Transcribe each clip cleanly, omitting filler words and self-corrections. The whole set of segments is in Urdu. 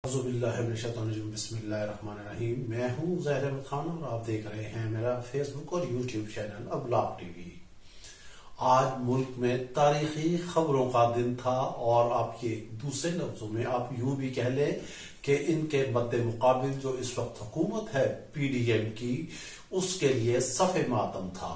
اعوذ باللہ من الشیطان الرجیم، بسم اللہ الرحمن الرحیم۔ میں ہوں زہر احمد خان اور آپ دیکھ رہے ہیں میرا فیس بک اور یوٹیوب چینل ابلاغ ٹی وی۔ آج ملک میں تاریخی خبروں کا دن تھا اور آپ یہ دوسرے لفظوں میں آپ یوں بھی کہہ لیں کہ ان کے مد مقابل جو اس وقت حکومت ہے پی ڈی ایم کی، اس کے لیے صف ماتم تھا۔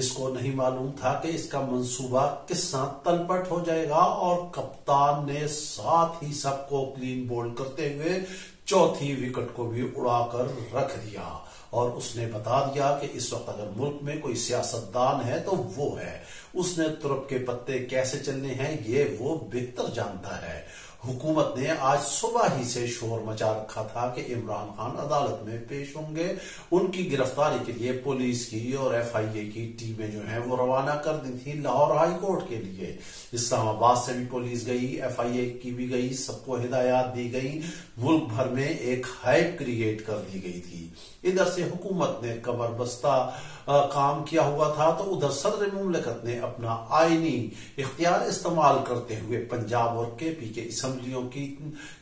اس کو نہیں معلوم تھا کہ اس کا منصوبہ کس طرح تلپٹ ہو جائے گا، اور کپتان نے ساتھ ہی سب کو کلین بولڈ کرتے ہوئے چوتھی وکٹ کو بھی اڑا کر رکھ دیا، اور اس نے بتا دیا کہ اس وقت اگر ملک میں کوئی سیاستدان ہے تو وہ ہے۔ اس نے ترپ کے پتے کیسے چلنے ہیں یہ وہ بہتر جانتا ہے۔ حکومت نے آج صبح ہی سے شور مچا رکھا تھا کہ عمران خان عدالت میں پیش ہوں گے۔ ان کی گرفتاری کے لیے پولیس کی اور ایف آئی اے کی ٹیمیں جو ہیں وہ روانہ کر دی تھی لاہور ہائی کورٹ کے لیے۔ اسلام آباد سے بھی پولیس گئی، ایف آئی اے کی بھی گئی، سب کو ہدایات دی گئی۔ ملک بھر میں ایک ہائپ کریٹ کر دی گئی تھی۔ ادھر سے حکومت نے کمر بستہ کام کیا ہوا تھا تو ادھر صدر مملکت نے اپنا آئینی اختیار استعمال کرتے ہوئے پنجاب اور کے پی کے اسمبلیوں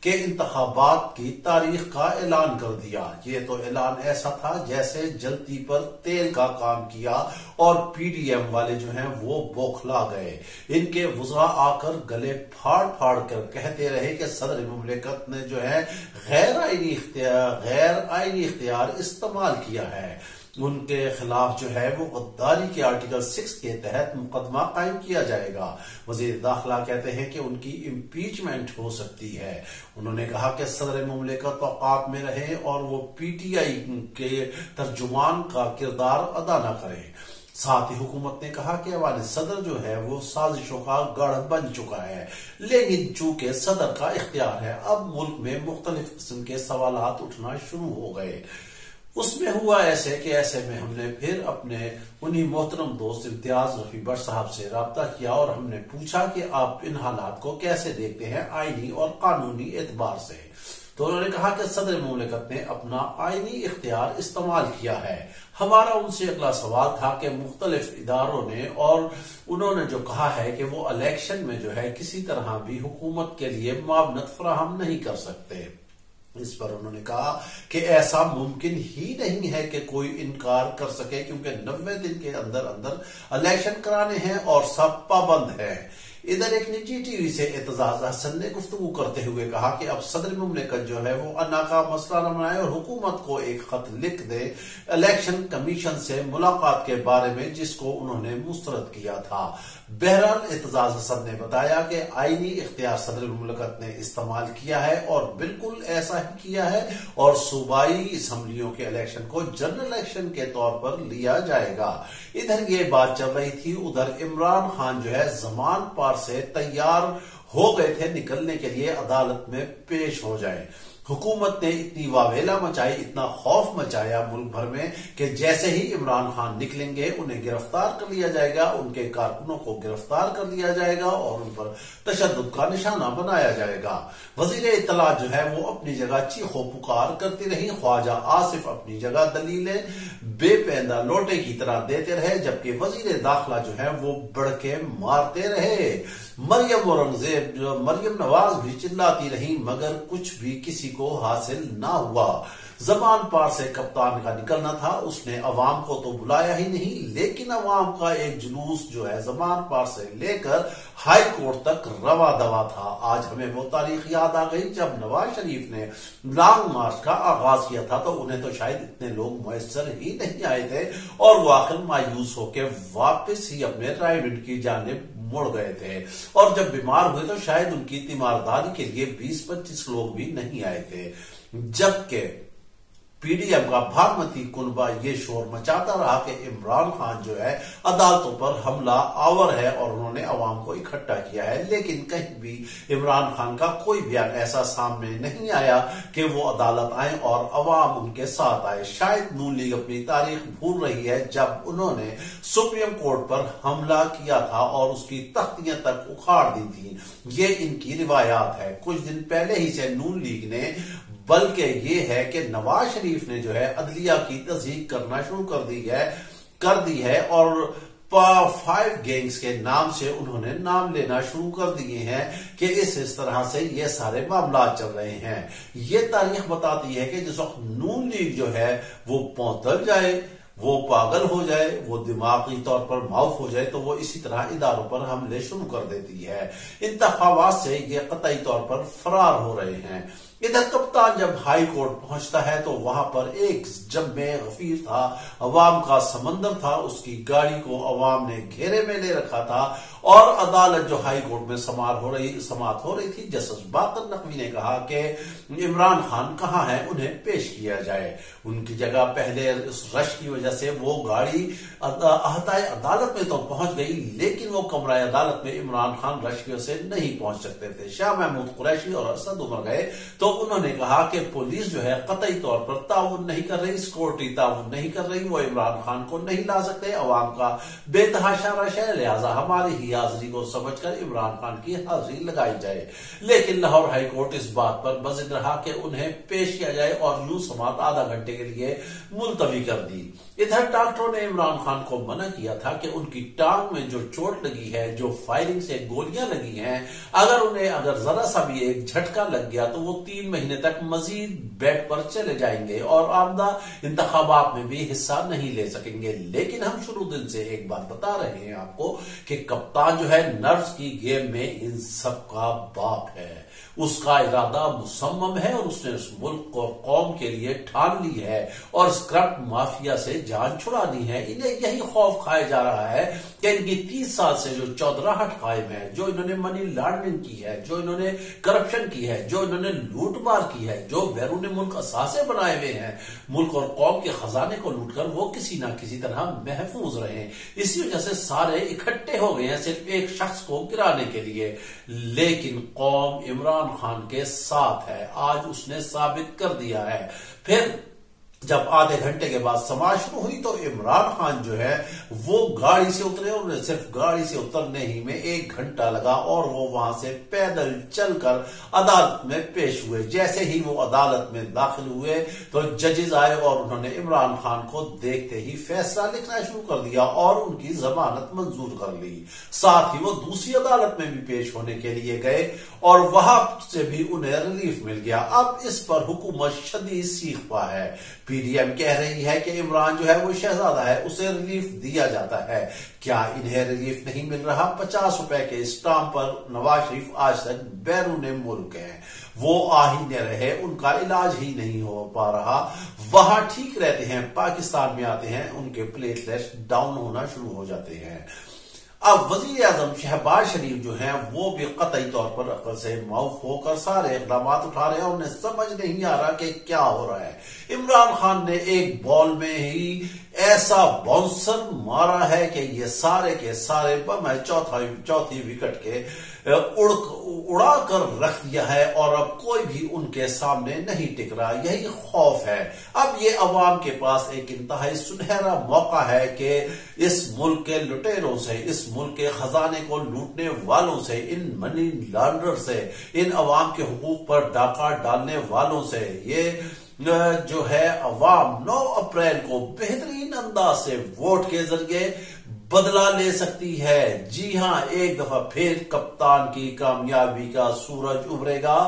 کے انتخابات کی تاریخ کا اعلان کر دیا۔ یہ تو اعلان ایسا تھا جیسے جلتی پر تیل کا کام کیا، اور پی ڈی ایم والے جو ہیں وہ بوکھلا گئے۔ ان کے وزراء آ کر گلے پھاڑ پھاڑ کر کہتے رہے کہ صدر مملکت نے جو ہے غیر آئینی اختیار استعمال کیا ہے۔ ان کے خلاف جو ہے وہ غداری کے آرٹیکل 6 کے تحت مقدمہ قائم کیا جائے گا۔ وزیر داخلہ کہتے ہیں کہ ان کی امپیچمنٹ ہو سکتی ہے۔ انہوں نے کہا کہ صدر مملکت اوقات میں رہے اور وہ پی ٹی آئی کے ترجمان کا کردار ادا نہ کرے۔ ساتھ ہی حکومت نے کہا کہ ایوان صدر جو ہے وہ سازشوں کا گڑھ بن چکا ہے، لیکن چونکہ صدر کا اختیار ہے اب ملک میں مختلف قسم کے سوالات اٹھنا شروع ہو گئے۔ اس میں ہوا ایسے میں ہم نے پھر اپنے انہی محترم دوست امتیاز رفیع بٹ صاحب سے رابطہ کیا اور ہم نے پوچھا کہ آپ ان حالات کو کیسے دیکھتے ہیں آئینی اور قانونی اعتبار سے۔ تو انہوں نے کہا کہ صدر مملکت نے اپنا آئینی اختیار استعمال کیا ہے۔ ہمارا ان سے اگلا سوال تھا کہ مختلف اداروں نے اور انہوں نے جو کہا ہے کہ وہ الیکشن میں جو ہے کسی طرح بھی حکومت کے لیے معاونت فراہم نہیں کر سکتے۔ اس پر انہوں نے کہا کہ ایسا ممکن ہی نہیں ہے کہ کوئی انکار کر سکے، کیونکہ 90 دن کے اندر الیکشن کرانے ہیں اور سب پابند ہیں۔ ادھر ایک نجی ٹی وی سے اعتزاز حسن نے گفتگو کرتے ہوئے کہا کہ اب صدر مملکت جو ہے وہ انا کا مسئلہ نہ بنائے اور حکومت کو ایک خط لکھ دے الیکشن کمیشن سے ملاقات کے بارے میں، جس کو انہوں نے مسترد کیا تھا۔ بہرحال اعتزاز حسن نے بتایا کہ آئینی اختیار صدر مملکت نے استعمال کیا ہے اور بالکل ایسا ہی کیا ہے، اور صوبائی اسمبلیوں کے الیکشن کو جنرل الیکشن کے طور پر لیا جائے گا۔ ادھر یہ بات چل رہی تھی، ادھر عمران خان جو ہے زمان پار سے تیار ہو گئے تھے نکلنے کے لیے عدالت میں پیش ہو جائیں۔ حکومت نے اتنی واویلا مچائی، اتنا خوف مچایا ملک بھر میں کہ جیسے ہی عمران خان نکلیں گے انہیں گرفتار کر لیا جائے گا، ان کے کارکنوں کو گرفتار کر لیا جائے گا اور ان پر تشدد کا نشانہ بنایا جائے گا۔ وزیر اطلاع جو ہے وہ اپنی جگہ چیخ و پکار کرتی رہی، خواجہ آصف اپنی جگہ دلیلیں بے پیندہ لوٹے کی طرح دیتے رہے، جبکہ وزیر داخلہ جو ہے وہ بڑکے مارتے رہے۔ مریم نواز بھی چلاتی رہی مگر کچھ بھی کسی کو حاصل نہ ہوا۔ زبان پار سے کپتان کا نکلنا تھا، اس نے عوام کو تو بلایا ہی نہیں، لیکن عوام کا ایک جلوس جو ہے زبان پار سے لے کر ہائی کورٹ تک روا دوا تھا۔ آج ہمیں وہ تاریخ یاد آ گئی جب نواز شریف نے لانگ مارچ کا آغاز کیا تھا، تو انہیں تو شاید اتنے لوگ میسر ہی نہیں آئے تھے اور وہ آخر مایوس ہو کے واپس ہی اپنے رائے کی جانب مڑ گئے تھے، اور جب بیمار ہوئے تو شاید ان کی تیمارداری کے لیے 20-25 لوگ بھی نہیں آئے تھے۔ جبکہ پی ڈی ایم کا بھارمتی کنبہ یہ شور مچاتا رہا کہ عمران خان جو ہے عدالتوں پر حملہ آور ہے اور انہوں نے عوام کو اکٹھا کیا ہے، لیکن کہیں بھی عمران خان کا کوئی بیان ایسا سامنے نہیں آیا کہ وہ عدالت آئیں اور عوام ان کے ساتھ آئے۔ شاید نون لیگ اپنی تاریخ بھول رہی ہے جب انہوں نے سپریم کورٹ پر حملہ کیا تھا اور اس کی تختیاں تک اکھاڑ دی تھی۔ یہ ان کی روایات ہے۔ کچھ دن پہلے ہی سے نون لیگ نے، بلکہ یہ ہے کہ نواز شریف نے جو ہے عدلیہ کی تصدیق کرنا شروع کر دی ہے اور 5 گینگز کے نام سے انہوں نے نام لینا شروع کر دیے ہیں کہ اس طرح سے یہ سارے معاملات چل رہے ہیں۔ یہ تاریخ بتاتی ہے کہ جس وقت نون لیگ جو ہے وہ پونتل جائے، وہ پاگل ہو جائے، وہ دماغی طور پر معاف ہو جائے، تو وہ اسی طرح اداروں پر حملے شروع کر دیتی ہے۔ انتخابات سے یہ قطعی طور پر فرار ہو رہے ہیں۔ ادھر کپتان جب ہائی کورٹ پہنچتا ہے تو وہاں پر ایک جنب غفیر تھا، عوام کا سمندر تھا، اس کی گاڑی کو عوام نے گھیرے میں لے رکھا تھا، اور عدالت جو ہائی کورٹ میں سماعت ہو رہی تھی، جسٹس باقر نقوی نے کہا کہ عمران خان کہاں ہیں، انہیں پیش کیا جائے۔ ان کی جگہ پہلے اس رش کی وجہ سے وہ گاڑی احاطۂ عدالت میں تو پہنچ گئی، لیکن وہ کمرہ عدالت میں عمران خان رش کی وجہ سے نہیں پہنچ سکتے تھے۔ شاہ محمود قریشی اور اسد عمر گئے تو انہوں نے کہا کہ پولیس جو ہے قطعی طور پر تعاون نہیں کر رہی، سیکورٹی تعاون نہیں کر رہی، وہ عمران خان کو نہیں لا سکتے، عوام کا بے تحاشا رش ہے، لہٰذا ہماری ہی حاضری کو سمجھ کر عمران خان کی حاضری لگائی جائے۔ لیکن لاہور ہائی کورٹ اس بات پر بضد رہا کہ انہیں پیش کیا جائے اور یوں سماعت آدھا گھنٹے کے لیے ملتوی کر دی۔ ادھر ڈاکٹروں نے عمران خان کو منع کیا تھا کہ ان کی ٹانگ میں جو چوٹ لگی ہے، جو فائرنگ سے گولیاں لگی ہیں، اگر ذرا سا بھی ایک جھٹکا لگ گیا تو وہ 3 مہینے تک مزید بیڈ پر چلے جائیں گے اور آمدہ انتخابات میں بھی حصہ نہیں لے سکیں گے۔ لیکن ہم شروع دن سے ایک بات بتا رہے ہیں آپ کو کہ کپتان جو ہے نرس کی گیم میں ان سب کا باپ ہے، اس کا ارادہ مصمم ہے اور اس نے اس ملک اور قوم کے لیے ٹھان لی ہے اور اسکرپٹ مافیا سے جان چھڑانی ہے۔ انہیں یہی خوف کھایا جا رہا ہے کہ ان کی 30 سال سے جو چودراہٹ قائم ہے، جو انہوں نے منی لانڈرنگ کی ہے، جو انہوں نے کرپشن کی ہے، جو انہوں نے لوٹ مار کی ہے، جو بیرون ملک اثاثے بنائے ہوئے ہیں ملک اور قوم کے خزانے کو لوٹ کر، وہ کسی نہ کسی طرح محفوظ رہیں۔ اسی وجہ سے سارے اکٹھے ہو گئے ہیں صرف ایک شخص کو گرانے کے لیے، لیکن قوم عمران خان کے ساتھ ہے، آج اس نے ثابت کر دیا ہے۔ پھر جب آدھے گھنٹے کے بعد سماعت شروع ہوئی تو عمران خان جو ہے وہ گاڑی سے اترے، اور صرف گاڑی سے اترنے ہی میں 1 گھنٹہ لگا اور وہ وہاں سے پیدل چل کر عدالت میں پیش ہوئے۔ جیسے ہی وہ عدالت میں داخل ہوئے تو ججز آئے اور انہوں نے عمران خان کو دیکھتے ہی فیصلہ لکھنا شروع کر دیا اور ان کی ضمانت منظور کر لی۔ ساتھ ہی وہ دوسری عدالت میں بھی پیش ہونے کے لیے گئے اور وہاں سے بھی انہیں ریلیف مل گیا۔ اب اس پر حکومت شدید سیخ پا ہے۔ پی ڈی ایم کہہ رہی ہے کہ عمران جو ہے وہ شہزادہ ہے، اسے ریلیف دیا جاتا ہے۔ کیا انہیں ریلیف نہیں مل رہا؟ 50 روپے کے اسٹامپ پر نواز شریف آج تک بیرون ملک ہیں، وہ آ ہی نہیں رہے، ان کا علاج ہی نہیں ہو پا رہا، وہاں ٹھیک رہتے ہیں، پاکستان میں آتے ہیں ان کے پلیٹلیٹس ڈاؤن ہونا شروع ہو جاتے ہیں۔ اب وزیر اعظم شہباز شریف جو ہیں وہ بھی قطعی طور پر عقل سے معاف ہو کر سارے اقدامات اٹھا رہے ہیں، اور انہیں سمجھ نہیں آ رہا کہ کیا ہو رہا ہے۔ عمران خان نے ایک بال میں ہی ایسا باؤنسر مارا ہے کہ یہ سارے کے سارے چوتھی وکٹ کے اڑا کر رکھ دیا ہے، اور اب کوئی بھی ان کے سامنے نہیں ٹک رہا۔ یہی خوف ہے۔ اب یہ عوام کے پاس ایک انتہائی سنہرا موقع ہے کہ اس ملک کے لٹیروں سے، اس ملک کے خزانے کو لوٹنے والوں سے، ان منی لانڈر سے، ان عوام کے حقوق پر ڈاکہ ڈالنے والوں سے، یہ جو ہے عوام 9 اپریل کو بہترین انداز سے ووٹ کے ذریعے بدلہ لے سکتی ہے۔ جی ہاں، ایک دفعہ پھر کپتان کی کامیابی کا سورج ابھرے گا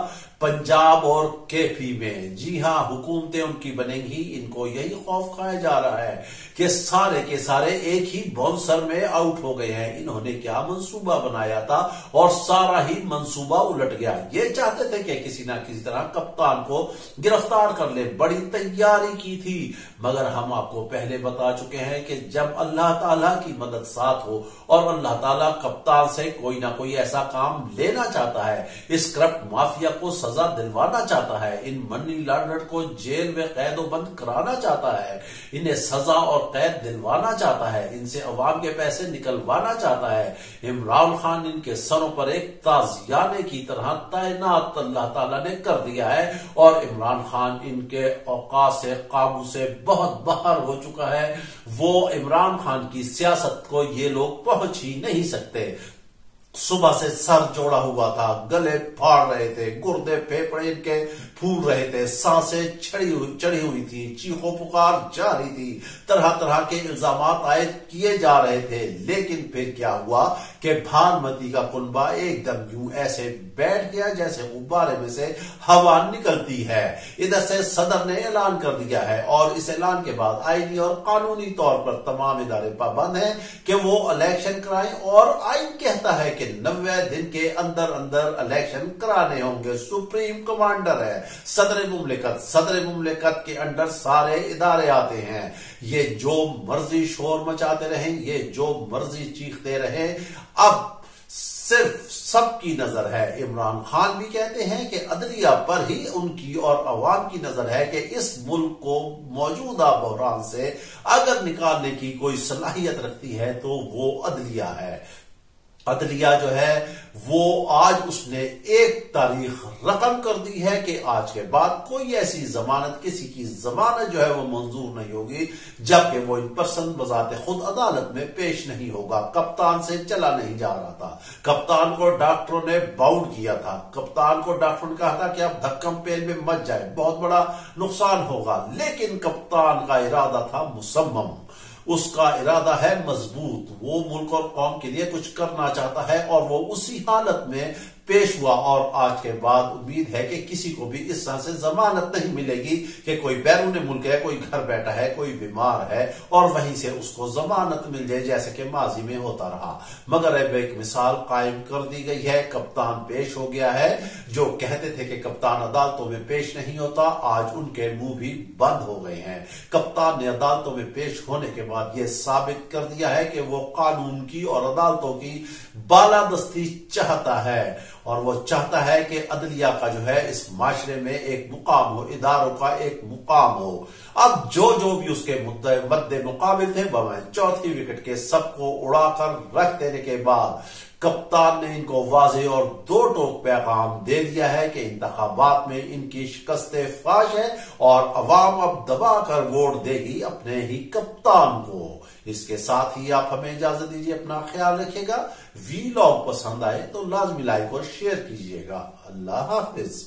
پنجاب اور کے پی میں۔ جی ہاں، حکومتیں ان کی بنیں گی۔ ان کو یہی خوف کھایا جا رہا ہے کہ سارے کے سارے ایک ہی باؤنسر میں آؤٹ ہو گئے ہیں۔ انہوں نے کیا منصوبہ بنایا تھا اور سارا ہی منصوبہ الٹ گیا۔ یہ چاہتے تھے کہ کسی نہ کسی طرح کپتان کو گرفتار کر لے، بڑی تیاری کی تھی، مگر ہم آپ کو پہلے بتا چکے ہیں کہ جب اللہ تعالیٰ کی مدد ساتھ ہو اور اللہ تعالیٰ کپتان سے کوئی نہ کوئی ایسا کام لینا چاہتا ہے، اس کرپٹ مافیا کو سزا دلوانا چاہتا ہے، ان منی لانڈر کو جیل میں قید و بند کرانا چاہتا ہے، انہیں سزا اور قید دلوانا چاہتا ہے، ان سے عوام کے پیسے نکلوانا چاہتا ہے، عمران خان ان کے سروں پر ایک تازیانے کی طرح تعینات اللہ تعالیٰ نے کر دیا ہے، اور عمران خان ان کے اوقات سے قابو سے بہت باہر ہو چکا ہے۔ وہ عمران خان کی سیاست کو یہ لوگ پہنچ ہی نہیں سکتے۔ صبح سے سر جوڑا ہوا تھا، گلے پھاڑ رہے تھے، گردے پھیپڑے ان کے پھول رہے تھے، سانسیں چڑھی ہوئی تھی، چیخو پکار جاری تھی، طرح طرح کے الزامات عائد کیے جا رہے تھے۔ لیکن پھر کیا ہوا کہ بھانمتی کا کنبہ ایک دم یوں ایسے بیٹھ گیا جیسے غبارے میں سے ہوا نکلتی ہے۔ ادھر سے صدر نے اعلان کر دیا ہے اور اس اعلان کے بعد آئینی اور قانونی طور پر تمام ادارے پابند ہیں کہ وہ الیکشن کرائیں، اور آئین کہتا ہے کہ 90 دن کے اندر اندر الیکشن کرانے ہوں گے۔ سپریم کمانڈر ہے صدر مملکت کے انڈر سارے ادارے آتے ہیں۔ یہ جو مرضی شور مچاتے رہیں، یہ جو مرضی چیختے رہیں، اب صرف سب کی نظر ہے۔ عمران خان بھی کہتے ہیں کہ عدلیہ پر ہی ان کی اور عوام کی نظر ہے کہ اس ملک کو موجودہ بحران سے اگر نکالنے کی کوئی صلاحیت رکھتی ہے تو وہ عدلیہ ہے۔ عدلیہ جو ہے وہ آج اس نے ایک تاریخ رقم کر دی ہے کہ آج کے بعد کوئی ایسی ضمانت، کسی کی ضمانت جو ہے وہ منظور نہیں ہوگی جبکہ وہ ان پرسن بذات خود عدالت میں پیش نہیں ہوگا۔ کپتان سے چلا نہیں جا رہا تھا، کپتان کو ڈاکٹروں نے باؤنڈ کیا تھا، کپتان کو ڈاکٹروں نے کہا تھا کہ اب دھکم پیل میں مت جائے، بہت بڑا نقصان ہوگا، لیکن کپتان کا ارادہ تھا مصمم، اس کا ارادہ ہے مضبوط، وہ ملک اور قوم کے لیے کچھ کرنا چاہتا ہے اور وہ اسی حالت میں پیش ہوا۔ اور آج کے بعد امید ہے کہ کسی کو بھی اس طرح سے ضمانت نہیں ملے گی کہ کوئی بیرون ملک ہے، کوئی گھر بیٹھا ہے، کوئی بیمار ہے اور وہیں سے اس کو ضمانت مل جائے جیسے کہ ماضی میں ہوتا رہا۔ مگر اب ایک مثال قائم کر دی گئی ہے، کپتان پیش ہو گیا ہے۔ جو کہتے تھے کہ کپتان عدالتوں میں پیش نہیں ہوتا، آج ان کے منہ بھی بند ہو گئے ہیں۔ کپتان نے عدالتوں میں پیش ہونے کے بعد یہ ثابت کر دیا ہے کہ وہ قانون کی اور عدالتوں کی بالادستی چاہتا ہے، اور وہ چاہتا ہے کہ عدلیہ کا جو ہے اس معاشرے میں ایک مقام ہو، اداروں کا ایک مقام ہو۔ اب جو بھی اس کے مد مقابل تھے، وہ چوتھی وکٹ کے سب کو اڑا کر رکھ دینے کے بعد کپتان نے ان کو واضح اور دو ٹوک پیغام دے دیا ہے کہ انتخابات میں ان کی شکست فاش ہے اور عوام اب دبا کر ووٹ دے گی اپنے ہی کپتان کو۔ اس کے ساتھ ہی آپ ہمیں اجازت دیجیے، اپنا خیال رکھیے گا۔ ویلاگ پسند آئے تو لازمی لائک اور شیئر کیجیے گا۔ اللہ حافظ۔